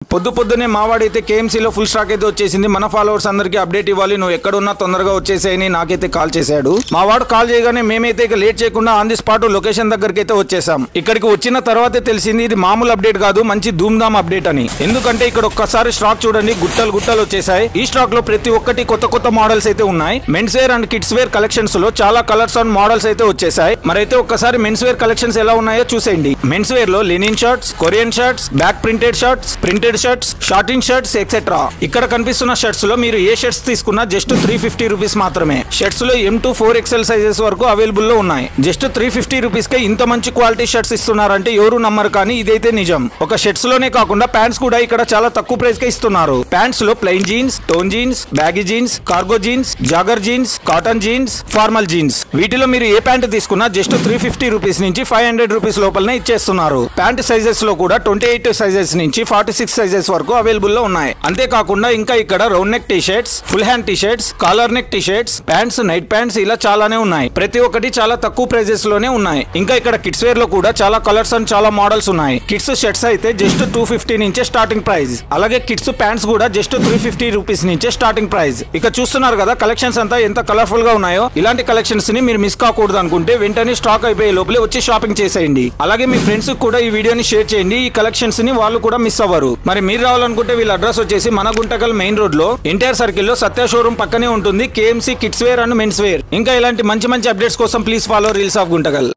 పొద్దునే మావాడైతే కేఎంసీలో full stock అయితే వచ్చేసింది. మన ఫాలోవర్స్ అందరికి అప్డేట్ ఇవ్వాలి, నువ్వు ఎక్కడున్నా తొందరగా వచ్చేసాయని నాకైతే కాల్ చేశాడు. మా వాడు కాల్ చేయగానే మేమైతే ఇక లేట్ చేయకుండా ఆన్ ది స్పాట్ లొకేషన్ దగ్గరికి అయితే వచ్చేసాం. ఇక్కడికి వచ్చిన తర్వాతే తెలిసింది ఇది మామూలు అప్డేట్ కాదు, మంచి ధూమ్ధామ్ అప్డేట్ అని. ఎందుకంటే ఇక్కడ ఒక్కసారి స్టాక్ చూడండి, గుట్టలు వచ్చేసాయి. ఈ స్టాక్ లో ప్రతి ఒక్కటి కొత్త మోడల్స్ అయితే ఉన్నాయి. Men's wear and kids wear collections లో చాలా కలర్స్ అండ్ మోడల్స్ అయితే వచ్చేసాయి. మరైతే ఒక్కసారి మెన్స్ వేర్ కలెక్షన్స్ ఎలా ఉన్నాయో చూసేయండి. మెన్స్ వేర్ లో linen shirts, Korean shirts, back printed shirts, printed shirts, shorting shirts etcetera. ఇక్కడ కనిపిస్తున్న షర్ట్స్ లో మీరు ఏ షర్ట్స్ తీసుకున్నా జస్ట్ 350 రూపీస్ మాత్రమే. షర్ట్స్ లో M2 4XL సైజెస్ వరకు అవైలబుల్ లో ఉన్నాయి. జస్ట్ 350 రూపీస్ కే ఇంత మంచి క్వాలిటీ షర్ట్స్ ఇస్తున్నారంటే ఎవరు నమ్మరు, కానీ ఇదైతే నిజం. ఒక షర్ట్స్ లోనే కాకుండా ప్యాంట్స్ కూడా ఇక్కడ చాలా తక్కువ ప్రైస్ కే ఇస్తున్నారు. ప్యాంట్స్ లో plain jeans, tone jeans, baggy jeans, cargo jeans, jogger jeans, cotton jeans, formal jeans, వీటిలో మీరు ఏ ప్యాంట్ తీసుకున్నా జస్ట్ 350 రూపీస్ నుంచి 500 రూపీస్ లోపలనే ఇచ్చేస్తున్నారు. ప్యాంట్ సైజెస్ లో కూడా 28 సైజెస్ నుంచి 46 సైజెస్ వరకు అవైలబుల్ లో ఉన్నాయి. అంతేకాకుండా ఇంకా ఇక్కడ round neck T shirts, full hand T shirts, collar neck T shirts, pants, night pants ఇలా చాలానే ఉన్నాయి. ప్రతి ఒక్కటి చాలా తక్కువ ప్రైజెస్ లోనే ఉన్నాయి. ఇంకా ఇక్కడ కిడ్స్ వేర్ లో కూడా చాలా కలర్స్ అండ్ చాలా మోడల్స్ ఉన్నాయి. కిడ్స్ షర్ట్స్ అయితే జస్ట్ 250 నుంచే స్టార్టింగ్ ప్రైస్. అలాగే కిడ్స్ ప్యాంట్స్ కూడా జస్ట్ 350 రూపీస్ నుంచే స్టార్టింగ్ ప్రైస్. ఇక చూస్తున్నారు కదా కలెక్షన్స్ అంతా ఎంత కలర్ఫుల్ గా ఉన్నాయో. ఇలాంటి కలెక్షన్స్ ని మీరు మిస్ కాకూడదు అనుకుంటే వెంటనే స్టాక్ అయిపోయే లోపలే వచ్చి షాపింగ్ చేసేయండి. అలాగే మీ ఫ్రెండ్స్ కూడా ఈ వీడియోని షేర్ చేయండి. ఈ కలెక్షన్స్ ని వాళ్ళు కూడా మిస్ అవ్వరు. మరి మీరు రావాలనుకుంటే వీళ్ళ అడ్రస్ వచ్చేసి మన గుంటకల్ మెయిన్ రోడ్ లో ఎన్టీఆర్ సర్కిల్ లో సత్య షోరూమ్ పక్కనే ఉంటుంది. KMC kids wear and men's wear. ఇంకా ఇలాంటి మంచి అప్డేట్స్ కోసం please follow reels of Guntakal.